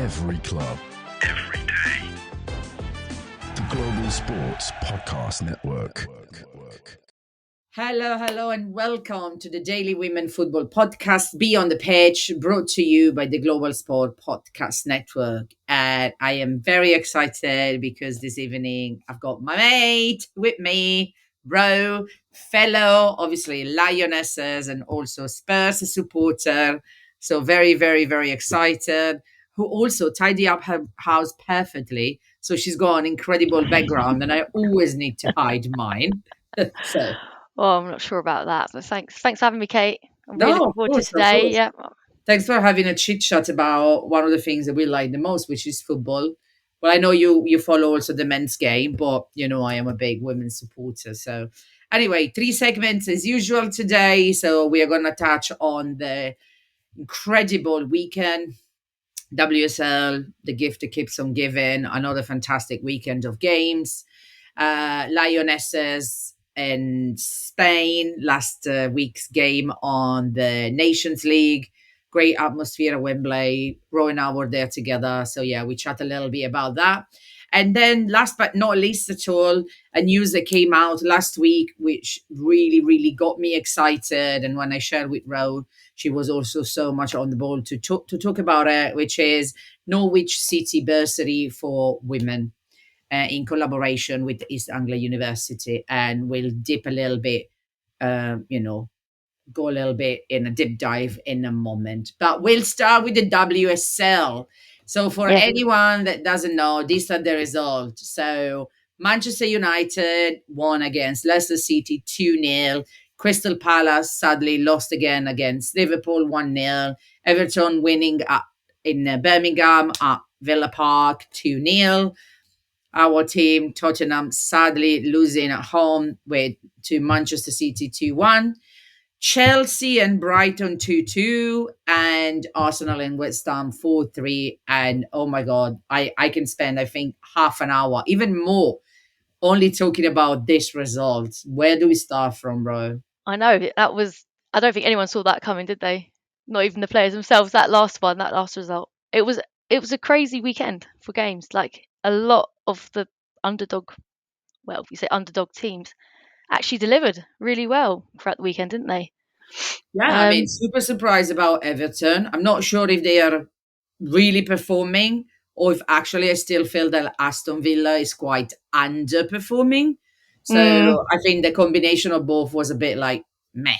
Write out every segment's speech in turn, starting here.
Every club. Every day. The Global Sports Podcast Network. Hello, and welcome to the Daily Women Football Podcast, Be on the Pitch, brought to you by the Global Sport Podcast Network. And I am very excited because this evening I've got my mate with me, Ro, fellow, obviously, Lionesses and also Spurs supporter. So very, very, very excited. Who also tidy up her house perfectly. So she's got an incredible background, and I always need to hide mine. So. Oh, I'm not sure about that, but thanks for having me, Kate. I'm really No, looking of forward course, to today. Yeah. Thanks for having a chit chat about one of the things that we like the most, which is football. Well, I know you follow also the men's game, but you know I am a big women's supporter. So anyway, 3 segments as usual today. So we are going to touch on the incredible weekend, WSL, the gift that keeps on giving. Another fantastic weekend of games. Lionesses in Spain, last week's game on the Nations League. Great atmosphere at Wembley. Ro and I were there together. So, yeah, we chat a little bit about that. And then last but not least at all, a news that came out last week, which really, really got me excited. And when I shared with Ro, she was also so much on the ball to talk about it, which is Norwich City Bursary for women. In collaboration with East Anglia University, and we'll dip a little bit, go a little bit in a deep dive in a moment. But we'll start with the WSL. So for anyone that doesn't know, these are the results. So Manchester United won against Leicester City 2-0. Crystal Palace sadly lost again against Liverpool 1-0. Everton winning in Birmingham at Villa Park 2-0. Our team, Tottenham, sadly losing at home to Manchester City 2-1. Chelsea and Brighton 2-2. And Arsenal and West Ham 4-3. And oh my God, I can spend, I think, half an hour, even more, only talking about this result. Where do we start from, Ro? I know, I don't think anyone saw that coming, did they? Not even the players themselves. That last result. It was a crazy weekend for games. Like a lot of the underdog teams actually delivered really well throughout the weekend, didn't they? Yeah, I mean, super surprised about Everton. I'm not sure if they are really performing or if actually I still feel that Aston Villa is quite underperforming. So I think the combination of both was a bit like meh.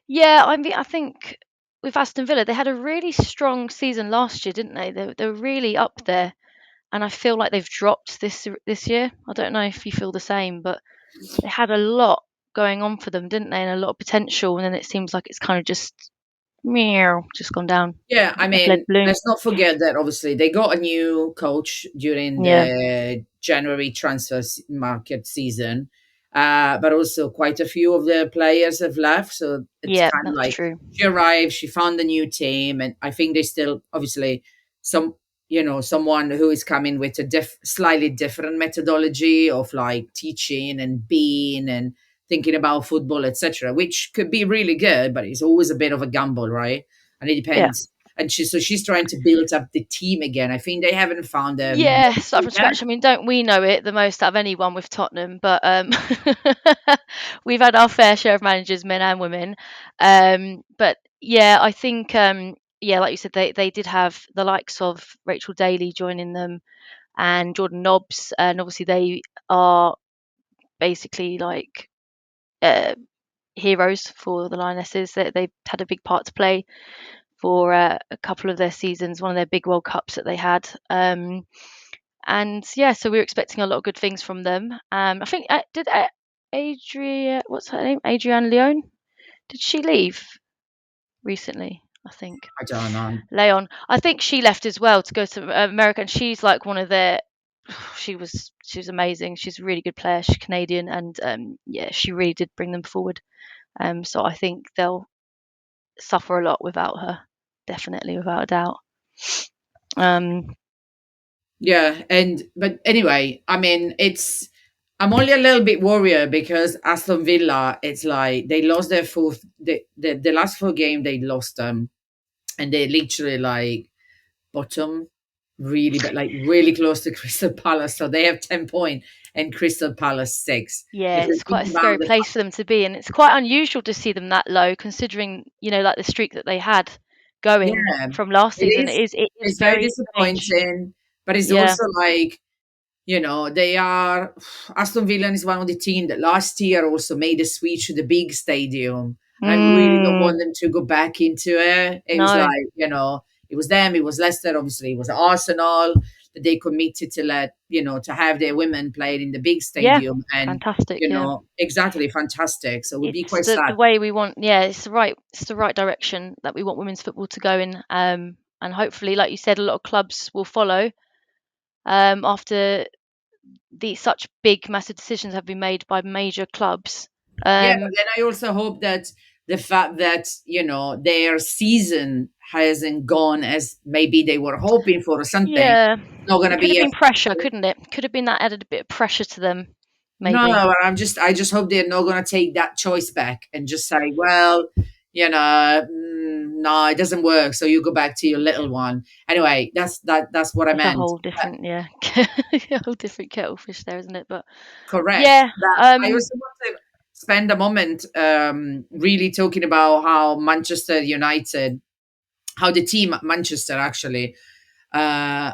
Yeah, I mean, I think with Aston Villa, they had a really strong season last year, didn't they? They were really up there, and I feel like they've dropped this year. I don't know if you feel the same, but they had a lot going on for them, didn't they? And a lot of potential, and then it seems like it's kind of just gone down. Yeah, I mean, let's not forget that obviously they got a new coach during the January transfer market season, but also quite a few of the players have left. So it's kind of like true. she arrived, she found a new team, and I think they still obviously someone who is coming with a slightly different methodology of like teaching and being and thinking about football, etc., which could be really good, but it's always a bit of a gamble, right? And it depends. And she's trying to build up the team again. I think they haven't found them. Start from scratch. I mean, don't we know it the most out of anyone with Tottenham? But we've had our fair share of managers, men and women. But yeah, I think like you said, they did have the likes of Rachel Daly joining them and Jordan Nobbs, and obviously they are basically like heroes for the Lionesses. They've had a big part to play for a couple of their seasons, one of their big World Cups that they had. And yeah, so we were expecting a lot of good things from them. I think did what's her name? Adrienne Leon? Did she leave recently? I think. I don't know. Leon. I think she left as well to go to America, and she's like one of their. She was amazing. She's a really good player. She's Canadian, and she really did bring them forward. So I think they'll suffer a lot without her, definitely, without a doubt. Yeah, but anyway, I mean, I'm only a little bit worried because Aston Villa, it's like they lost their the last 4 games they lost them, and they literally like bottom, really, but like really close to Crystal Palace. So they have 10 points and Crystal Palace 6. Yeah, If you it's think quite a about scary the place for them to be, and it's quite unusual to see them that low, considering like the streak that they had going yeah, from last it season. is. It is It's very very strange. disappointing, but it's Yeah. also like, they are. Aston Villa is one of the teams that last year also made a switch to the big stadium. And I really don't want Mm, them to go back into it. It was no. like, it was them, it was Leicester, obviously, it was Arsenal that they committed to to have their women played in the big Yeah. stadium. And, Fantastic. Yeah. exactly fantastic. So it would be It's quite the sad. way we want. Yeah, it's the right direction that we want women's football to go in. And hopefully, like you said, a lot of clubs will follow. After these such big, massive decisions have been made by major clubs. Yeah, but Um, then I also hope that the fact that, their season hasn't gone as maybe they were hoping for or something, yeah, not going to it could have be been pressure, couldn't it? Could have been that added a bit of pressure to them, no, maybe. I just hope they're not going to take that choice back and just say, well, no, it doesn't work. So you go back to your little one. Anyway, that's what I It's a meant. whole different, yeah, a whole different kettle of fish there, isn't it? But Correct. yeah, But I um, also want to spend a moment really talking about how Manchester United, how the team at Manchester actually, uh,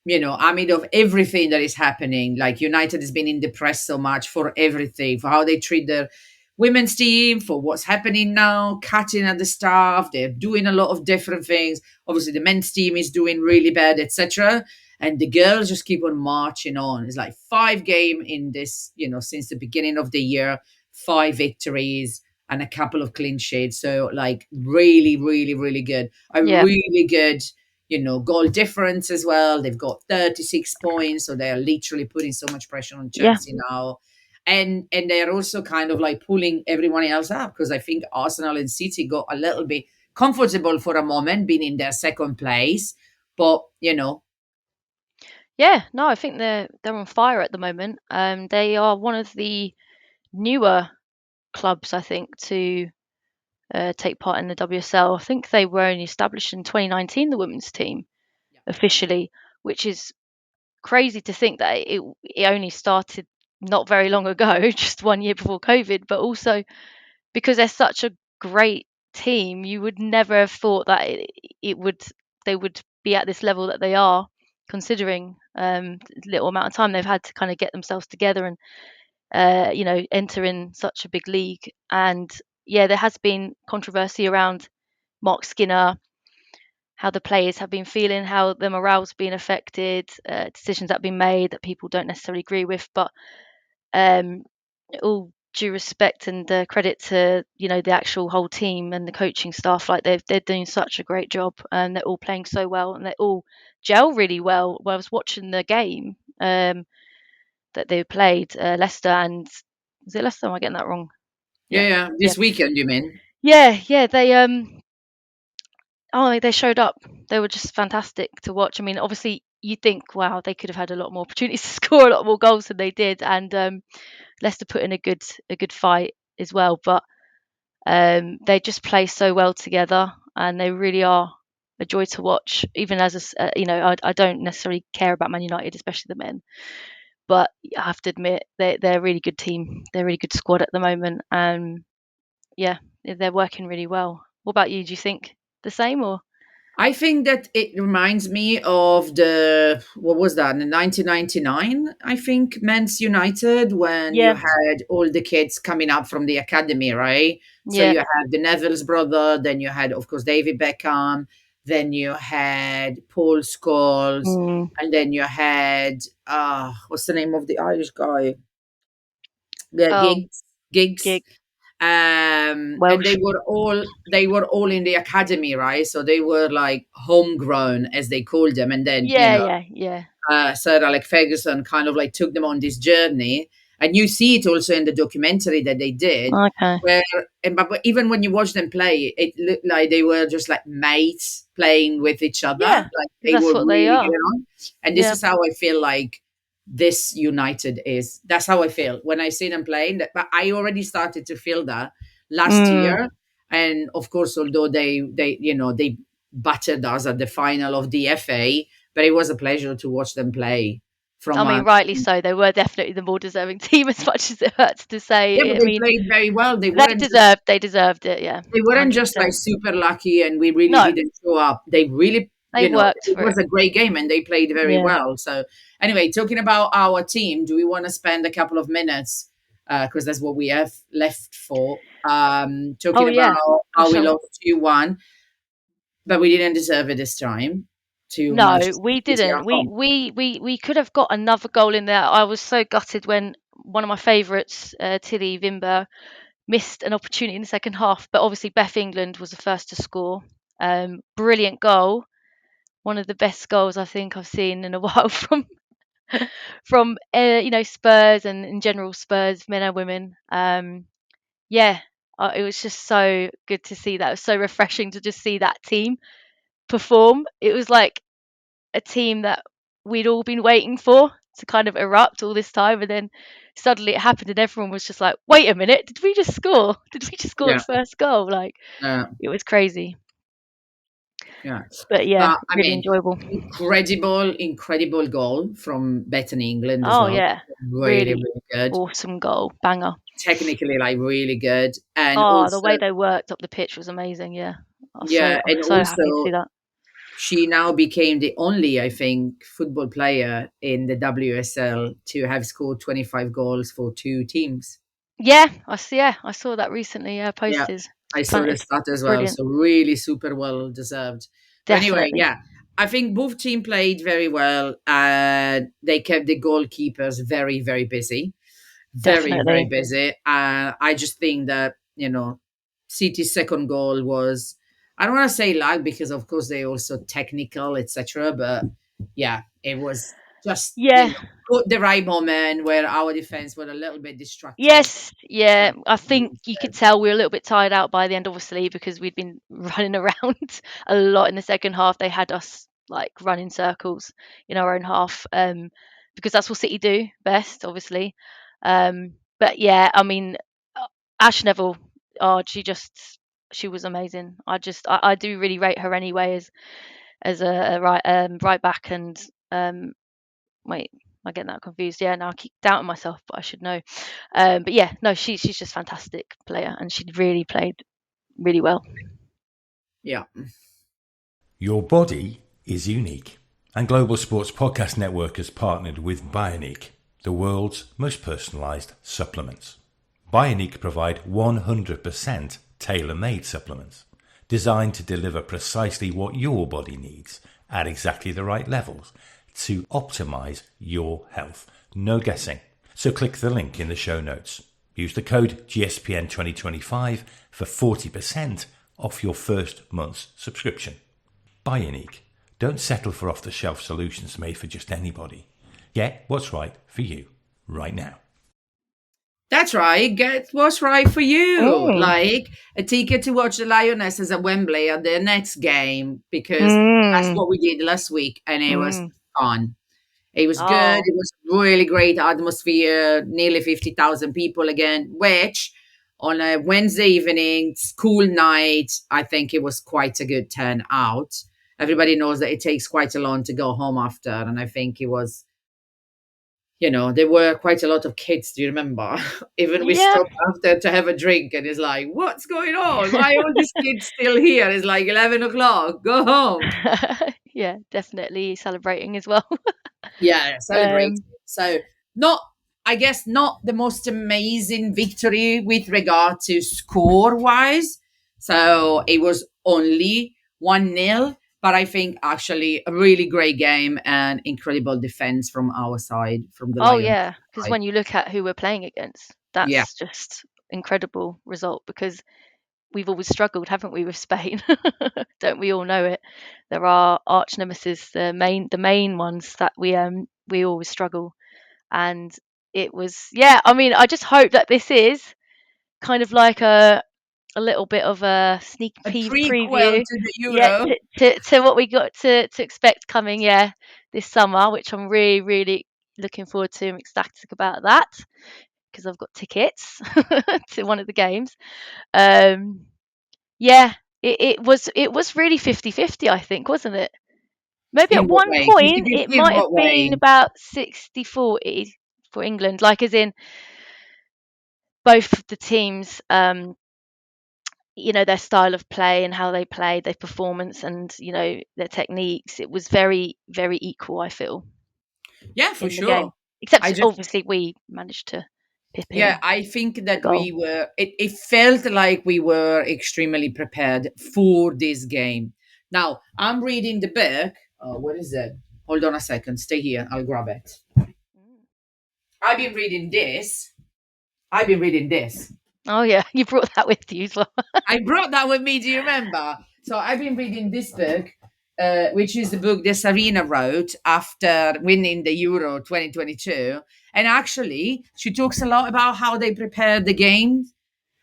amid of everything that is happening, like United has been in the press so much for everything, for how they treat their women's team, for what's happening now, cutting at the staff, they're doing a lot of different things. Obviously, the men's team is doing really bad, etc. And the girls just keep on marching on. It's like 5 games in this, since the beginning of the year, 5 victories and a couple of clean sheets. So, like, really, really, really good. A yeah, really good goal difference as well. They've got 36 points, so they're literally putting so much pressure on yeah, Chelsea now. And they're also kind of like pulling everyone else up because I think Arsenal and City got a little bit comfortable for a moment, being in their second place. But yeah. No, I think they're on fire at the moment. They are one of the newer clubs, I think, to take part in the WSL. I think they were only established in 2019, the women's team officially, which is crazy to think that it only started not very long ago, just 1 year before COVID. But also because they're such a great team, you would never have thought that it would they would be at this level that they are, considering the little amount of time they've had to kind of get themselves together and enter in such a big league. And yeah, there has been controversy around Mark Skinner, how the players have been feeling, how the morale's been affected, decisions that have been made that people don't necessarily agree with. But um, all due respect and credit to the actual whole team and the coaching staff, like they're doing such a great job, and they're all playing so well, and they all gel really well. When I was watching the game that they played, Leicester and was it Leicester? Am I getting that wrong? yeah, Yeah, yeah, yeah, this weekend, you mean? yeah. They showed up. They were just fantastic to watch. I mean, obviously, you think, wow, they could have had a lot more opportunities to score a lot more goals than they did, and Leicester put in a good fight as well. But they just play so well together, and they really are a joy to watch. Even as I don't necessarily care about Man United, especially the men, but I have to admit they're a really good team. They're a really good squad at the moment, and yeah, they're working really well. What about you? Do you think the same or? I think that it reminds me of the what was that in 1999? I think Men's United when you Yeah, had all the kids coming up from the academy, right? So yeah. you had the Neville's brother, then you had, of course, David Beckham, then you had Paul Scholes, Mm. and then you had what's the name of the Irish guy? Yeah, Oh, Gigs. gig And Welsh. they were all in the academy, right? So they were like homegrown, as they called them. And then Yeah, yeah, yeah. Sir Alec Ferguson kind of like took them on this journey, and you see it also in the documentary that they did, Okay. where but even when you watch them play, it looked like they were just like mates playing with each other, Yeah, like they that's were what they really are. getting on. And this Yeah. is how I feel like this United is. That's how I feel when I see them playing. But I already started to feel that last Mm. year, and of course, although they battered us at the final of the FA, but it was a pleasure to watch them play. I mean, rightly so. They were definitely the more deserving team, as much as it hurts to say. Yeah, but I they mean, played very well. they deserved it. Yeah, They weren't just like 100%. super lucky and we really No, didn't show up. They really, they worked it for was it. a great game and they played very Yeah. well. So anyway, talking about our team, do we want to spend a couple of minutes because that's what we have left for Oh talking about yeah, for how we sure. lost 2-1, but we didn't deserve it this time to No, Manchester we City at didn't. home. We could have got another goal in there. I was so gutted when one of my favourites, Tilly Vimber, missed an opportunity in the second half. But obviously, Beth England was the first to score. Brilliant goal. One of the best goals I think I've seen in a while from Spurs and in general Spurs men and women. Yeah, it was just so good to see that. It was so refreshing to just see that team perform. It was like a team that we'd all been waiting for to kind of erupt all this time, and then suddenly it happened, and everyone was just like, "Wait a minute, did we just score? Did we just score the Yeah, first goal?" Like it was crazy, yeah. but yeah, But I really mean, enjoyable. incredible goal from Bet in England as Oh well. yeah, Really, really really good. awesome goal, banger. Technically, like really good. And Oh, the also, way they worked up the pitch was amazing. Yeah, yeah, I and was so happy to see also that. she now became the only, I think, football player in the WSL to have scored 25 goals for two teams. Yeah, I saw that recently. Yeah, Yeah, posted. I saw the It's stat as well. brilliant, So really super well deserved. But anyway, definitely, yeah, I think both team played very well. They kept the goalkeepers very, very busy. Very, very definitely. busy. I just think that, City's second goal was, I don't want to say luck because, of course, they also technical, etc. But yeah, it was just, Yeah, the right moment where our defense were a little bit distracted. yes, yeah. And I think you could tell we were a little bit tired out by the end, obviously, because we'd been running around a lot in the second half. They had us like running circles in our own half, because that's what City do best, obviously. But yeah, I mean, Ash Neville, oh, she was amazing. I do really rate her anyway as a right back and wait, I get that confused. Yeah, now I keep doubting myself, but I should know. But yeah, no, she's just fantastic player, and she really played really well. yeah. Your body is unique. And Global Sports Podcast Network has partnered with Bioniq, the world's most personalised supplements. Bioniq provide 100% tailor-made supplements designed to deliver precisely what your body needs at exactly the right levels to optimise your health. No guessing. So click the link in the show notes. Use the code GSPN2025 for 40% off your first month's subscription. Bioniq. Don't settle for off-the-shelf solutions made for just anybody. Get what's right for you right now. That's right. Get what's right for you. Mm, Like a ticket to watch the Lionesses at Wembley at their next game, because that's mm, what we did last week and it was mm. fun. It was good. Oh, It was really great atmosphere, nearly 50,000 people again, which on a Wednesday evening, school night, I think it was quite a good turnout. Everybody knows that it takes quite a long to go home after. And I think it was, there were quite a lot of kids. Do you remember? Even we yeah, stopped after to have a drink, and it's like, what's going on? Why are all these kids still here? It's like 11 o'clock. Go home. yeah, definitely celebrating as well. Yeah, celebrate. um, So, not, I guess, not the most amazing victory with regard to score wise. So, it was only 1-0, but I think actually a really great game and incredible defense from our side, from the oh Lions yeah, because side. when you look at who we're playing against, Yeah. that's just incredible result because we've always struggled, haven't we, with Spain? Don't we all know it? There are arch nemesis, the main ones that we always struggle. And it was, yeah. I mean, I just hope that this is kind of like a little bit of a sneak A prequel preview, to the yeah, Euro. to what we got to expect coming, yeah, this summer, which I'm really really looking forward to. I'm ecstatic about that because I've got tickets to one of the games. Um, yeah, it was really 50-50, I think, wasn't it? Maybe In at what one way? point it 50-50 in might have what been way? about 60-40 for England, like as in both the teams, their style of play and how they played, their performance and, their techniques. It was very, very equal, I feel, Yeah, for in the game. sure. I Except just obviously we managed to pip Yeah, in I think the that goal. it felt like we were extremely prepared for this game. Now, I'm reading the book. Oh, what is it? Hold on a second. Stay here. I'll grab it. Mm. I've been reading this. I've been reading this. Oh yeah, you brought that with you as well. I brought that with me. Do you remember? So I've been reading this book, which is the book that Sarina wrote after winning the Euro 2022. And actually, she talks a lot about how they prepared the game.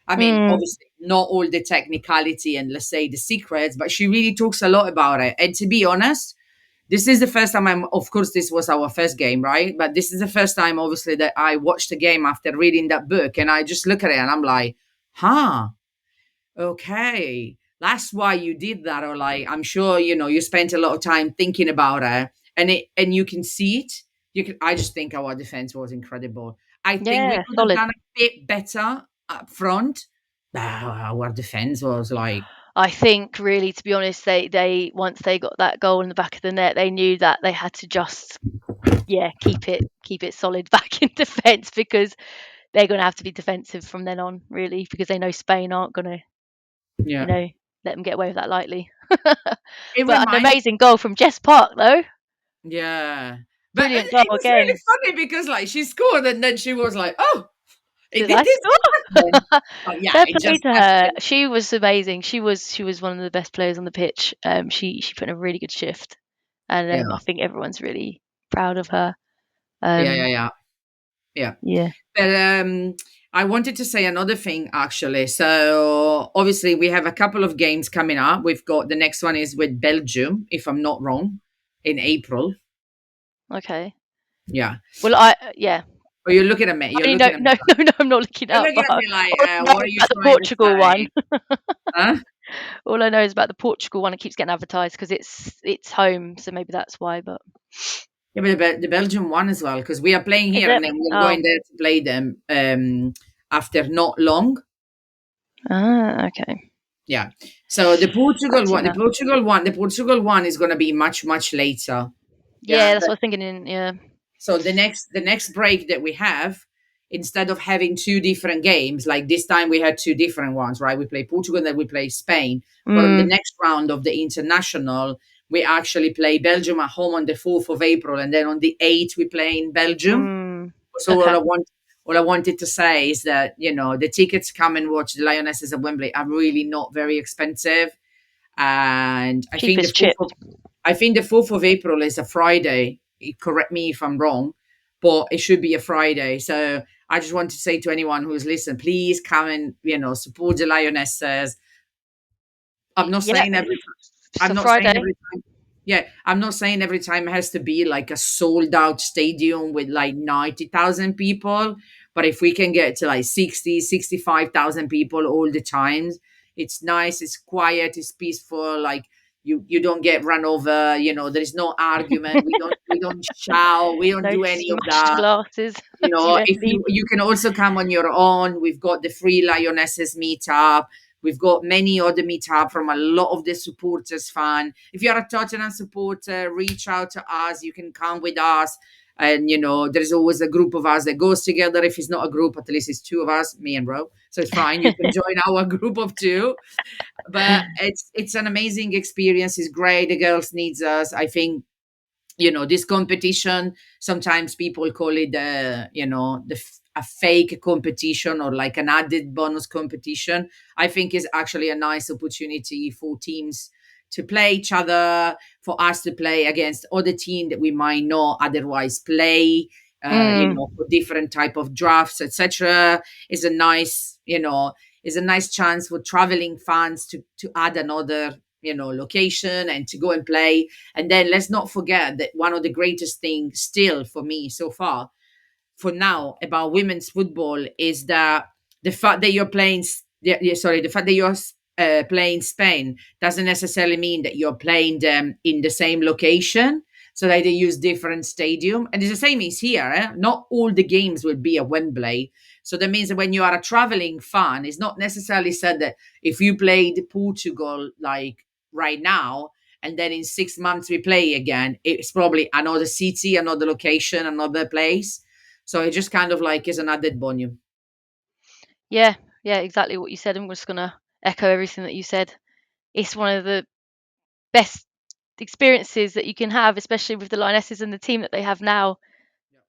I mean, Mm, obviously, not all the technicality and let's say the secrets, but she really talks a lot about it. And to be honest, this is the first time of course, this was our first game, right? But this is the first time, obviously, that I watched the game after reading that book. And I just look at it and I'm like, huh, okay, that's why you did that. Or like, I'm sure, you spent a lot of time thinking about it and you can see it. I just think our defense was incredible. I think we yeah, could have solid. done a bit better up front. Our defense was like, I think really, to be honest, they once they got that goal in the back of the net, they knew that they had to just keep it solid back in defence, because they're going to have to be defensive from then on, really, because they know Spain aren't going to, you yeah. know, let them get away with that lightly. It But an reminds, amazing goal from Jess Park, though. yeah. But Brilliant it goal was really again. funny because like she scored and then she was like, oh, Did did I this happen? score? Oh, yeah, Fair it play just to her. happened. She was amazing. She was one of the best players on the pitch. She put in a really good shift, and Yeah, I think everyone's really proud of her. yeah, yeah, Um, yeah. Yeah. yeah. But I wanted to say another thing actually. So obviously we have a couple of games coming up. We've got the next one is with Belgium, if I'm not wrong, in April. Okay. Yeah. Well, yeah. Oh, you're looking at me. I You're mean, looking no, at me. no, no, no. I'm not looking You're up. looking But at all me like, I know what are is you about the trying to Portugal one. say? Huh? All I know is about the Portugal one. It keeps getting advertised because it's home, so maybe that's why. But Yeah, but the Belgium one as well, because we are playing is here it? and then we're Oh, going there to play them after not long. okay. Yeah. So Fancy that. The Portugal one is going to be much, much later. Yeah. Yeah, that's what I was thinking. Yeah. So the next break that we have, instead of having two different games, like this time we had two different ones, right? We play Portugal, then we play Spain. But on the Mm, next round of the international, we actually play Belgium at home on the 4th of April, and then on the 8th we play in Belgium. mm. So Okay. all I wanted to say is that the tickets to come and watch the Lionesses at Wembley are really not very expensive, and I Cheap think as chips. the 4th of April is a Friday. Correct me if I'm wrong, but it should be a Friday. So I just want to say to anyone who's listening, please come and support the Lionesses. I'm not Yeah. saying every time. I'm So not saying Friday. every time. Yeah, I'm not saying every time it has to be like a sold out stadium with like 90,000 people. But if we can get to like 60, 65,000 people all the time, it's nice, it's quiet, it's peaceful. Like you don't get run over, there is no argument. We don't shout, we don't No do any of smashed that. glasses as you If leave. you can also come on your own. We've got the free Lionesses meetup. We've got many other meetup from a lot of the supporters fan. If you're a Tottenham supporter, reach out to us. You can come with us. And there's always a group of us that goes together. If it's not a group, at least it's two of us, me and Ro. So it's fine. You can join our group of two. But it's an amazing experience. It's great. The girls needs us. I think this competition, sometimes people call it a fake competition or like an added bonus competition. I think is actually a nice opportunity for teams to play each other, for us to play against other team that we might not otherwise play, Mm, for different type of drafts, etc. Is a nice is a nice chance for traveling fans to add another location and to go and play. And then let's not forget that one of the greatest things still for me so far, for now, about women's football is that the fact that you're playing, sorry, the fact that you're playing Spain doesn't necessarily mean that you're playing them in the same location. So that they use different stadium, and it's the same is here. Not all the games will be at Wembley. So that means that when you are a traveling fan, it's not necessarily said that if you played Portugal like right now, and then in 6 months we play again, it's probably another city, another location, another place. So it just kind of like is an added bonus. Yeah, yeah, exactly what you said. I'm just gonna echo everything that you said. It's one of the best experiences that you can have, especially with the Lionesses and the team that they have now.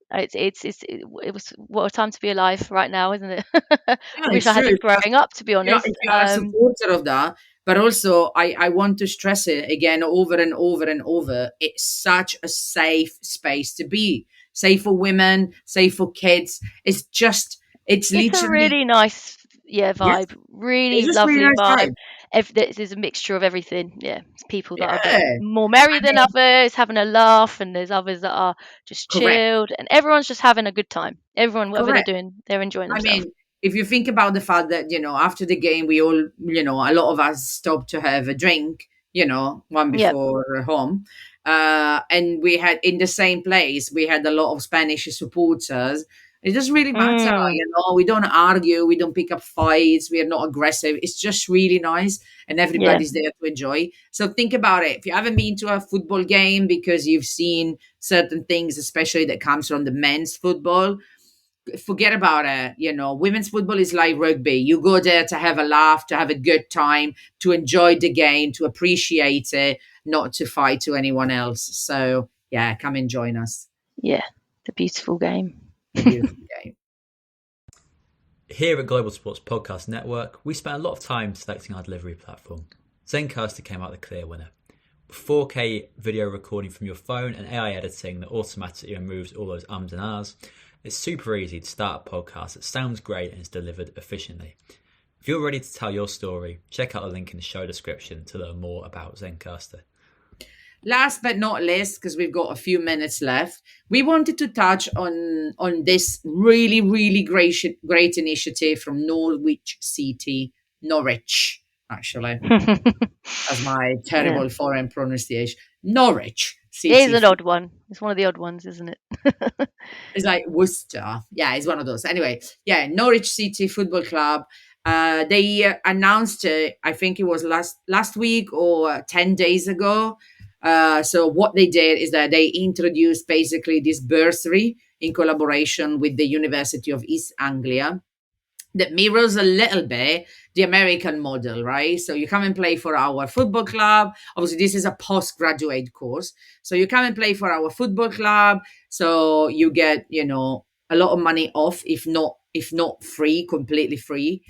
It was what a time to be alive right now, isn't it? Yeah, Wish it's I had true. it growing up, to be honest. If you are a supporter of that, but also I want to stress it again over and over and over. It's such a safe space to be. Safe for women, safe for kids. It's It's a literally, really nice, yes, vibe. it's Really just really lovely nice vibe. vibe. There's a mixture of everything. Yeah, it's people that are a bit Yeah, more merry I than mean, others, having a laugh, and there's others that are just correct, chilled, and everyone's just having a good time. Everyone, whatever they're correct. doing, they're enjoying I themselves. mean, if you think about the fact that, after the game, we all, a lot of us stopped to have a drink, one Yeah. before home. And we had in the same place, we had a lot of Spanish supporters. It doesn't really matter, Mm, we don't argue, we don't pick up fights, we are not aggressive. It's just really nice, and yeah. everybody's there to enjoy. So think about it. If you haven't been to a football game because you've seen certain things, especially that comes from the men's football, forget about it. Women's football is like rugby. You go there to have a laugh, to have a good time, to enjoy the game, to appreciate it, not to fight to anyone else. So yeah, come and join us. Yeah. It's a beautiful game. It's a beautiful game. Here at Global Sports Podcast Network, we spent a lot of time selecting our delivery platform. Zencastr came out the clear winner. 4K video recording from your phone and AI editing that automatically removes all those ums and ahs. It's super easy to start a podcast that sounds great and is delivered efficiently. If you're ready to tell your story, check out the link in the show description to learn more about Zencastr. Last but not least, because we've got a few minutes left, we wanted to touch on this really, really great initiative from Norwich City, Norwich, actually, as my Yeah. terrible foreign pronunciation. Norwich It is City. an odd one. It's one of the odd ones, isn't it? It's like Worcester. Yeah, it's one of those. Anyway, yeah, Norwich City Football Club. They announced it, I think it was last week or 10 days ago. So what they did is that they introduced basically this bursary in collaboration with the University of East Anglia that mirrors a little bit the American model, right? So you come and play for our football club. Obviously, this is a postgraduate course. So you come and play for our football club. So you get, a lot of money off, if not free, completely free.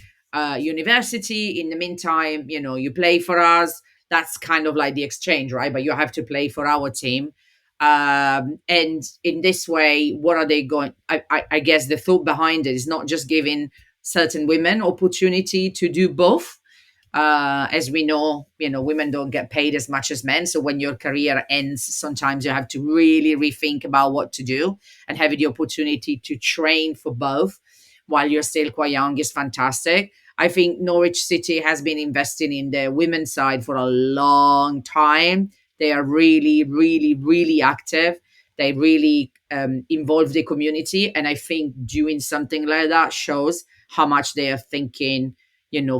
University. In the meantime, you play for us. That's kind of like the exchange, right? But you have to play for our team. And in this way, what are they going? I guess the thought behind it is not just giving certain women opportunity to do both. As we know, women don't get paid as much as men. So when your career ends, sometimes you have to really rethink about what to do, and having the opportunity to train for both while you're still quite young is fantastic. I think Norwich City has been investing in the women's side for a long time. They are really, really, really active. They really involve the community. And I think doing something like that shows how much they are thinking,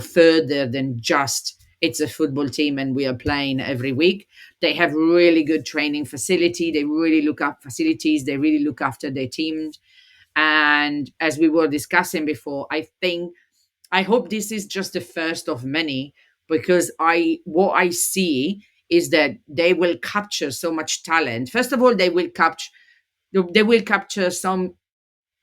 further than just it's a football team and we are playing every week. They have really good training facility. They really look up facilities. They really look after their teams. And as we were discussing before, I hope this is just the first of many, because what I see is that they will capture so much talent. First of all, they will capture some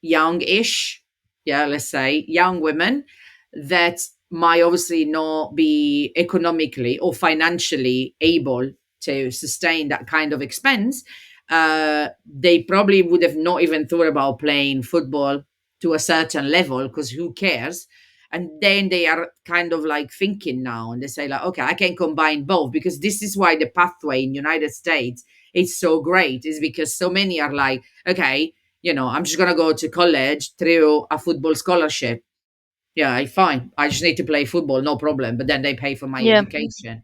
youngish, yeah, let's say young women that might obviously not be economically or financially able to sustain that kind of expense. They probably would have not even thought about playing football to a certain level, because who cares? And then they are kind of like thinking now, and they say like, okay, I can combine both, because this is why the pathway in United States is so great, is because so many are like, okay, I'm just going to go to college through a football scholarship. Yeah, fine. I just need to play football, no problem. But then they pay for my Yeah. education,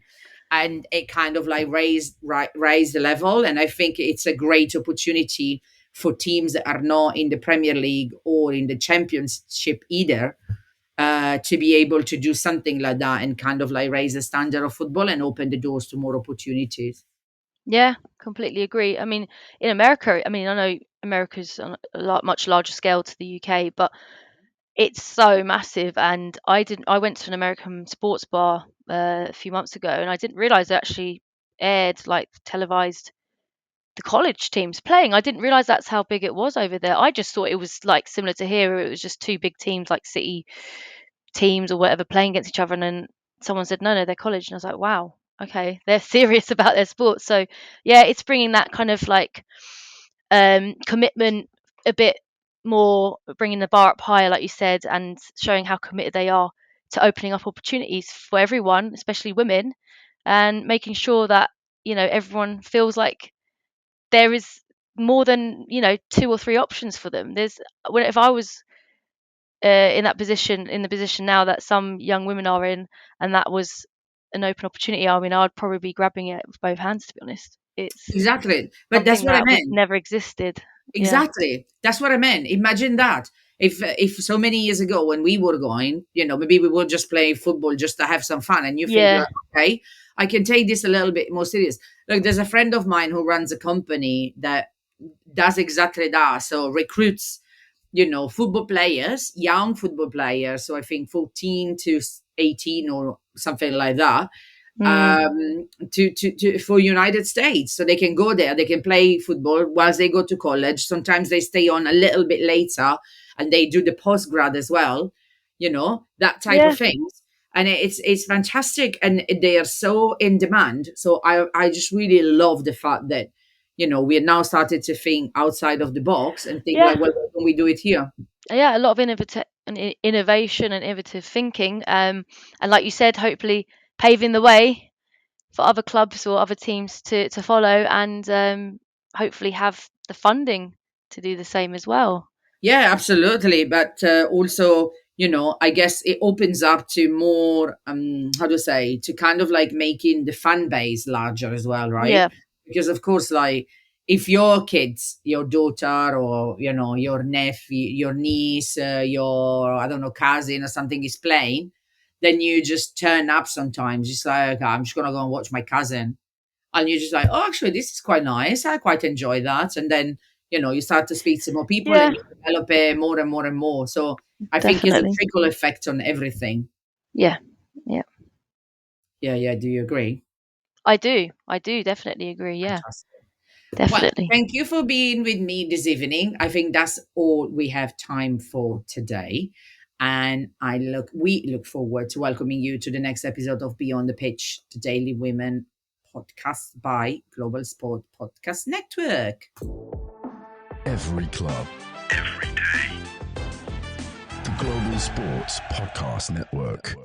and it kind of like raise the level. And I think it's a great opportunity for teams that are not in the Premier League or in the Championship either, to be able to do something like that and kind of like raise the standard of football and open the doors to more opportunities. Yeah, completely agree. I mean, in America, I mean, I know America's on a much larger scale to the UK, but it's so massive. And I went to an American sports bar a few months ago, and I didn't realize it actually aired, like, televised the college teams playing. I didn't realize that's how big it was over there. I just thought it was like similar to here, where it was just two big teams, like city teams or whatever, playing against each other. And then someone said, no, they're college. And I was like, wow, okay, they're serious about their sport. So yeah, it's bringing that kind of like commitment a bit more, bringing the bar up higher, like you said, and showing how committed they are to opening up opportunities for everyone, especially women, and making sure that, everyone feels like there is more than, two or three options for them. If I was in the position now that some young women are in, and that was an open opportunity, I mean, I'd probably be grabbing it with both hands, to be honest. It's Exactly. But that's something what I that was meant. never existed. Yeah. Exactly. That's what I meant. Imagine that. If so many years ago when we were going, maybe we would just play football just to have some fun, and you think Yeah. like, okay, I can take this a little bit more serious. Like, there's a friend of mine who runs a company that does exactly that. So recruits, football players, young football players. So I think 14 to 18 or something like that, Mm. for United States, so they can go there, they can play football whilst they go to college. Sometimes they stay on a little bit later, and they do the post grad as well, that type Yeah. of things. And it's fantastic, and they are so in demand. So I just really love the fact that we are now started to think outside of the box and think Yeah. like, well, why don't we do it here? Yeah. A lot of innovation and innovative thinking. And like you said, hopefully paving the way for other clubs or other teams to follow, and hopefully have the funding to do the same as well. Yeah, absolutely. But also, I guess it opens up to more, how to say, to kind of like making the fan base larger as well, right? Yeah. Because, of course, like, if your kids, your daughter, or, your nephew, your niece, your, I don't know, cousin or something is playing, then you just turn up sometimes. It's like, okay, I'm just going to go and watch my cousin. And you're just like, oh, actually, this is quite nice. I quite enjoy that. And then, you start to speak to more people, Yeah. and you develop it more and more and more. So I think it's a Definitely. trickle effect on everything. Yeah. Yeah. Yeah, yeah. Do you agree? I do definitely agree. Yeah. Fantastic. Well, Definitely. thank you for being with me this evening. I think that's all we have time for today. And we look forward to welcoming you to the next episode of Beyond the Pitch, the Daily Women podcast by Global Sport Podcast Network. Every club, every day. The Global Sports Podcast Network.